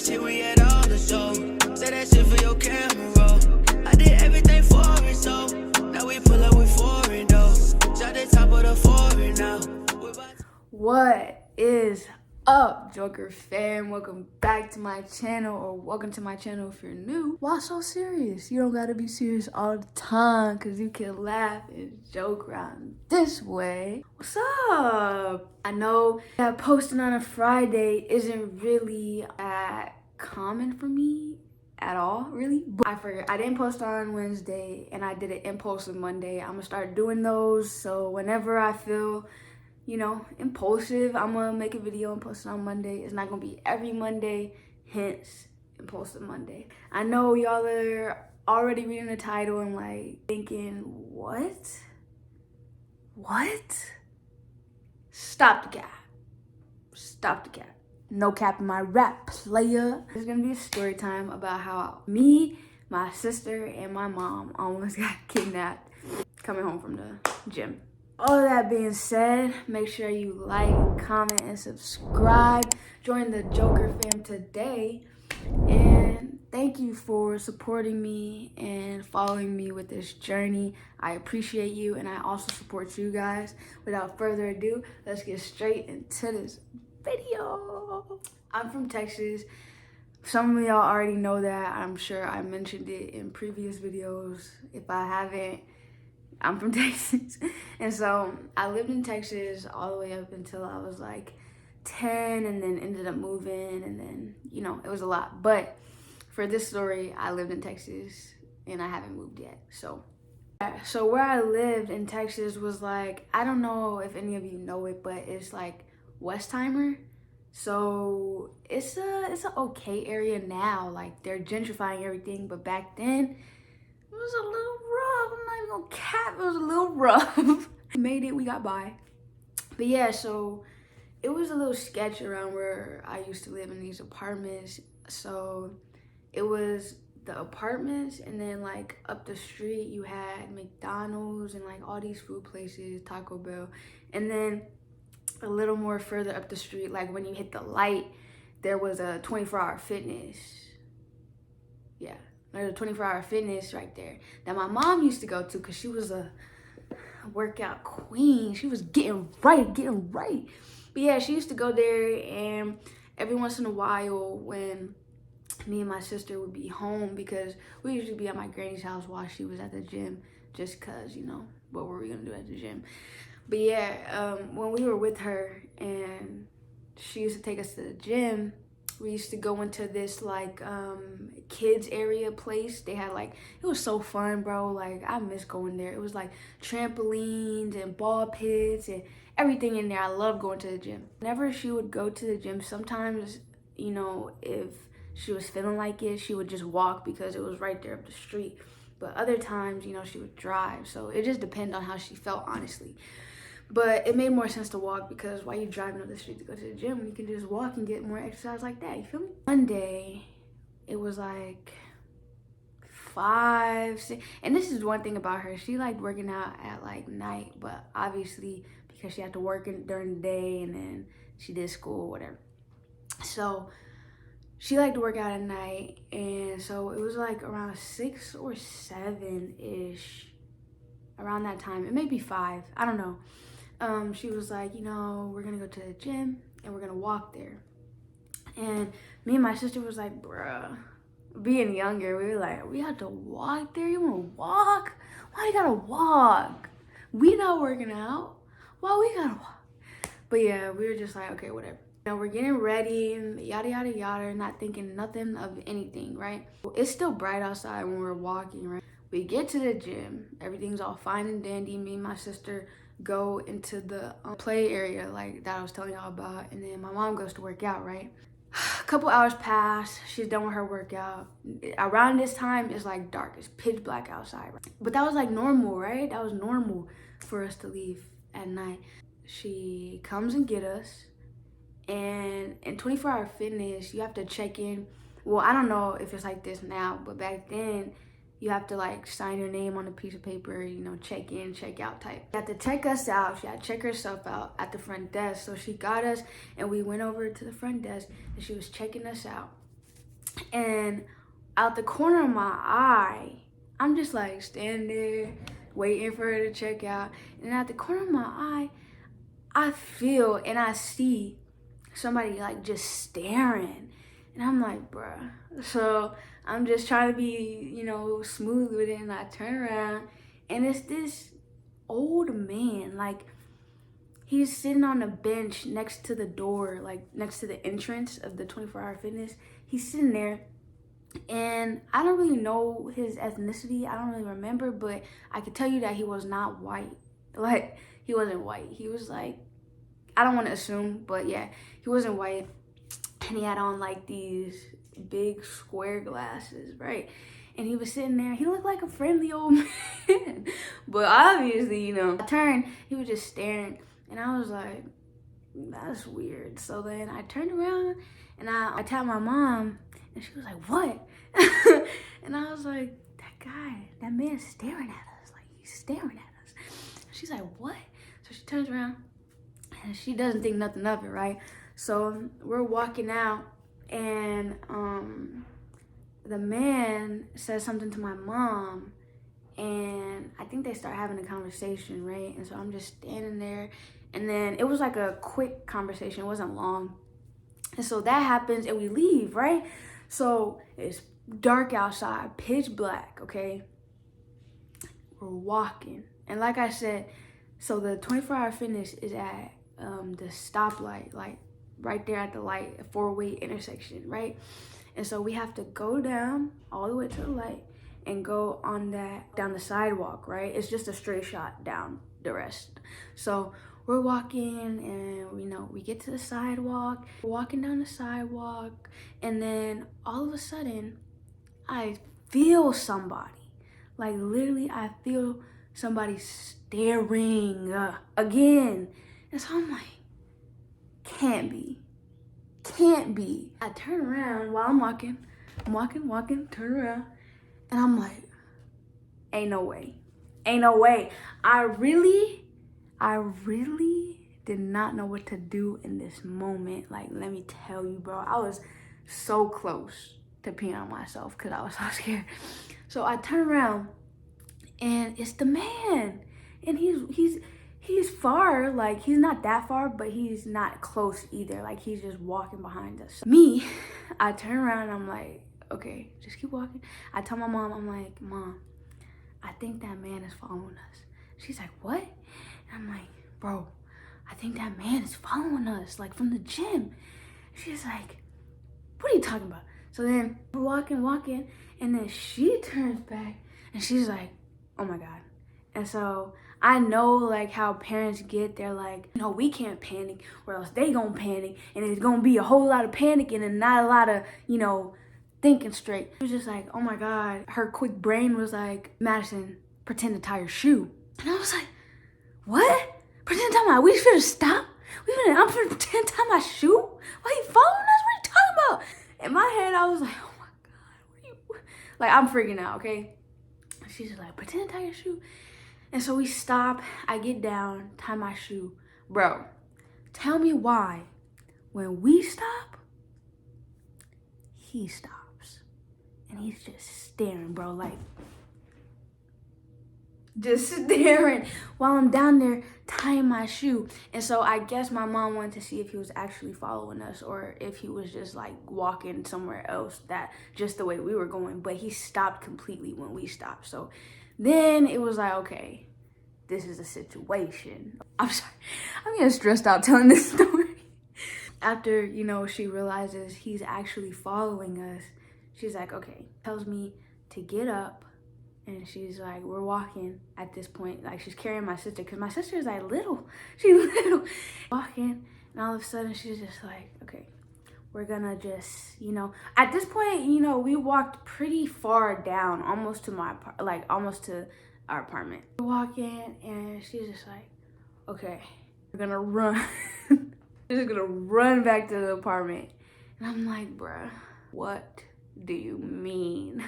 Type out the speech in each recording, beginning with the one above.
that shit we had all the show. Say that shit for your camera roll. I did everything for it, so now we pull up with foreign though. Shot the top of the foreign now. What is up, Joker fam? Welcome back to my channel, or welcome to my channel if you're new. Why so serious? You don't gotta be serious all the time, cause you can laugh and joke around this way. What's up? I know that posting on a Friday isn't really that common for me at all, really. But I figured I didn't post on Wednesday and I did an impulsive Monday. I'm gonna start doing those, so whenever I feel impulsive, I'm gonna make a video and post it on Monday. It's not gonna be every Monday, hence impulsive Monday. I know y'all are already reading the title and like thinking, what? Stop the cap. Stop the cap. No cap in my rap, player. There's gonna be a story time about how me, my sister, and my mom almost got kidnapped coming home from the gym. All of that being said, make sure you like, comment, and subscribe. Join the Joker fam today. And thank you for supporting me and following me with this journey. I appreciate you, and I also support you guys. Without further ado, let's get straight into this video. I'm from Texas. Some of y'all already know that. I'm sure I mentioned it in previous videos. If I haven't, I'm from Texas. And so I lived in Texas all the way up until I was like 10, and then ended up moving, and then, it was a lot. But for this story, I lived in Texas and I haven't moved yet. So where I lived in Texas was like, I don't know if any of you know it, but it's like Westheimer. So it's an okay area now. Like, they're gentrifying everything, but back then it was a little rough. I'm not even gonna cap, it was a little rough. We made it, we got by. But yeah, so it was a little sketch around where I used to live in these apartments. So it was the apartments, and then like up the street you had McDonald's and like all these food places, Taco Bell. And then a little more further up the street, like when you hit the light, there was a 24-hour fitness. Yeah. There's a 24-hour fitness right there that my mom used to go to because she was a workout queen. She was getting right. But yeah, she used to go there, and every once in a while when me and my sister would be home, because we usually be at my granny's house while she was at the gym, just because, what were we going to do at the gym? But yeah, when we were with her and she used to take us to the gym, we used to go into this like kids area place. They had like, it was so fun, bro. Like, I miss going there. It was like trampolines and ball pits and everything in there. I love going to the gym. Whenever she would go to the gym, sometimes, if she was feeling like it, she would just walk because it was right there up the street. But other times, she would drive. So it just depended on how she felt, honestly. But it made more sense to walk, because while you're driving up the street to go to the gym, you can just walk and get more exercise like that. You feel me? One day, it was like 5, 6, and this is one thing about her. She liked working out at like night, but obviously because she had to work during the day, and then she did school, whatever. So she liked to work out at night, and so it was like around 6 or 7-ish, around that time. It may be 5, I don't know. She was like, we're gonna go to the gym and we're gonna walk there. And me and my sister was like, bruh, being younger, we were like, we have to walk there? You wanna walk? Why you gotta walk? We not working out. Why we gotta walk? But yeah, we were just like, okay, whatever. We're getting ready and yada, yada, yada, not thinking nothing of anything, right? It's still bright outside when we're walking, right? We get to the gym, everything's all fine and dandy. Me and my sister go into the play area like that I was telling y'all about, and then my mom goes to work out, right? A couple hours pass, she's done with her workout. Around this time, it's like dark, it's pitch black outside, right? But that was like normal, right? That was normal for us to leave at night. She comes and get us, and in 24-hour fitness, you have to check in. Well, I don't know if it's like this now, but back then, you have to like sign your name on a piece of paper, check in, check out type. She had to check us out. She had to check herself out at the front desk. So she got us and we went over to the front desk and she was checking us out. And out the corner of my eye, I'm just like standing there waiting for her to check out. And at the corner of my eye, I feel and I see somebody like just staring. And I'm like, bruh. So I'm just trying to be, smooth with it. And I turn around and it's this old man. Like, he's sitting on a bench next to the door, like next to the entrance of the 24-hour fitness. He's sitting there. And I don't really know his ethnicity. I don't really remember, but I can tell you that he was not white. Like, he wasn't white. He was like, I don't want to assume, but yeah, he wasn't white. And he had on like these big square glasses, right? And he was sitting there. He looked like a friendly old man. But obviously, I turned, he was just staring. And I was like, that's weird. So then I turned around and I tapped my mom. And she was like, what? And I was like, that man's staring at us. Like, he's staring at us. She's like, what? So she turns around and she doesn't think nothing of it, right? So we're walking out and the man says something to my mom and I think they start having a conversation, right? And so I'm just standing there and then it was like a quick conversation. It wasn't long. And so that happens and we leave, right? So it's dark outside, pitch black, okay? We're walking. And like I said, so the 24-hour fitness is at the stoplight, like right there at the light, a four-way intersection, right? And so we have to go down all the way to the light and go down the sidewalk, right? It's just a straight shot down the rest. So we're walking and we get to the sidewalk, we're walking down the sidewalk, and then all of a sudden I feel somebody, like literally I feel somebody staring again. And so I'm like, can't be. I turn around while I'm walking, turn around, and I'm like, ain't no way. I really did not know what to do in this moment. Like, let me tell you, bro, I was so close to peeing on myself because I was so scared. So I turn around and it's the man. And he's far, like he's not that far, but he's not close either. Like he's just walking behind us. Me, I turn around and I'm like, okay, just keep walking. I tell my mom, I'm like, Mom, I think that man is following us. She's like, what? And I'm like, bro, I think that man is following us, like from the gym. She's like, what are you talking about? So then we're walking, and then she turns back and she's like, oh my God. And so I know like how parents get, they're like, no, we can't panic or else they gonna panic and it's gonna be a whole lot of panicking and not a lot of, thinking straight. It was just like, oh my God. Her quick brain was like, Madison, pretend to tie your shoe. And I was like, what? Pretend to tie my, we finna stop? I'm finna pretend to tie my shoe? Why you following us? What are you talking about? In my head, I was like, oh my God, what are you? Like, I'm freaking out, okay? She's just like, pretend to tie your shoe. And so we stop, I get down, tie my shoe. Bro, tell me why when we stop, he stops. And he's just staring, bro, like, just staring while I'm down there tying my shoe. And so I guess my mom wanted to see if he was actually following us or if he was just like walking somewhere else, that just the way we were going. But he stopped completely when we stopped. So then it was like, okay, this is a situation. I'm sorry, I'm getting stressed out telling this story. After, she realizes he's actually following us, she's like, okay, tells me to get up. And she's like, we're walking at this point. Like, she's carrying my sister because my sister is like little. She's little. Walking, and all of a sudden she's just like, okay, we're gonna just, at this point, we walked pretty far down, almost to almost to our apartment. We're walking, and she's just like, okay, we're gonna run. We're just gonna run back to the apartment. And I'm like, bruh, what do you mean?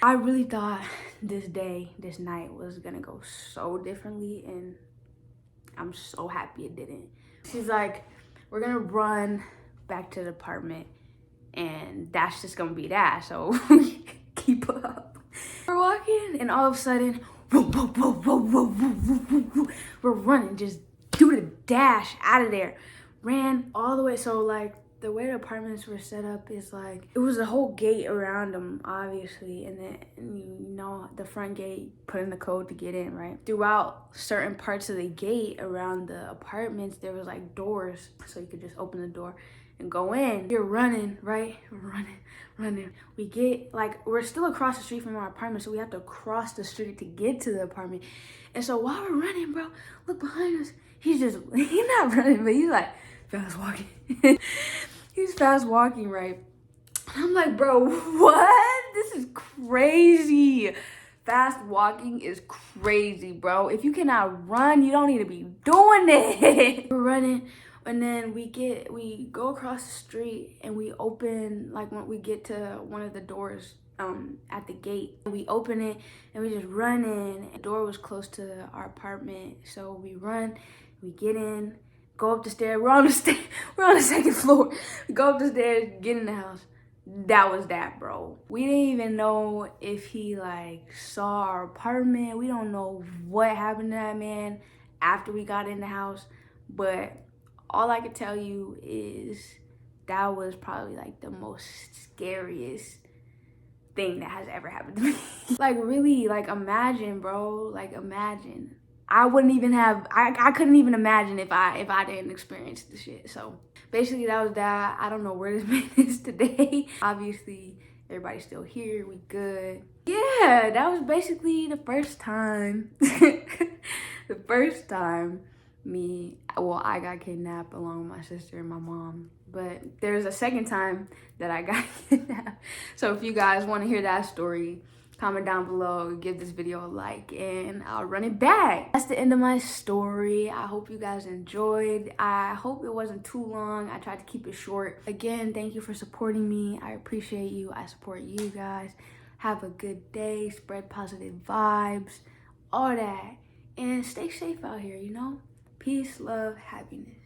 I really thought this night was gonna go so differently, and I'm so happy it didn't. She's like, we're gonna run back to the apartment and that's just gonna be that. So keep up. We're walking, and all of a sudden, whoa, whoa, whoa, whoa, whoa, whoa, whoa, whoa, we're running, just do the dash out of there. Ran all the way. So like the way the apartments were set up is like, it was a whole gate around them, obviously, and then, you know, the front gate, put in the code to get in, right? Throughout certain parts of the gate around the apartments, there was like doors, so you could just open the door and go in. You're running, right? Running. We get, like, we're still across the street from our apartment, so we have to cross the street to get to the apartment. And so while we're running, bro, look behind us. He's not running, but he's like fast walking. He's fast walking, right? I'm like, bro, what? This is crazy. Fast walking is crazy, bro. If you cannot run, you don't need to be doing it. We're running, and then we go across the street, and we open, like, when we get to one of the doors at the gate. We open it, and we just run in. The door was close to our apartment, so we run, we get in, go up the stairs. We're on the second floor. We go up the stairs, get in the house. That was that, bro. We didn't even know if he like saw our apartment. We don't know what happened to that man after we got in the house. But all I could tell you is that was probably like the most scariest thing that has ever happened to me. Like, really, like, imagine, bro. Like, imagine. I wouldn't even have, I couldn't even imagine if I didn't experience the shit. So basically that was that. I don't know where this man is today. Obviously everybody's still here, we good. Yeah, that was basically the first time. The first time I got kidnapped along with my sister and my mom. But there's a second time that I got kidnapped. So if you guys want to hear that story, comment down below, give this video a like, and I'll run it back. That's the end of my story. I hope you guys enjoyed. I hope it wasn't too long. I tried to keep it short. Again, thank you for supporting me. I appreciate you. I support you guys. Have a good day. Spread positive vibes. All that. And stay safe out here, you know? Peace, love, happiness.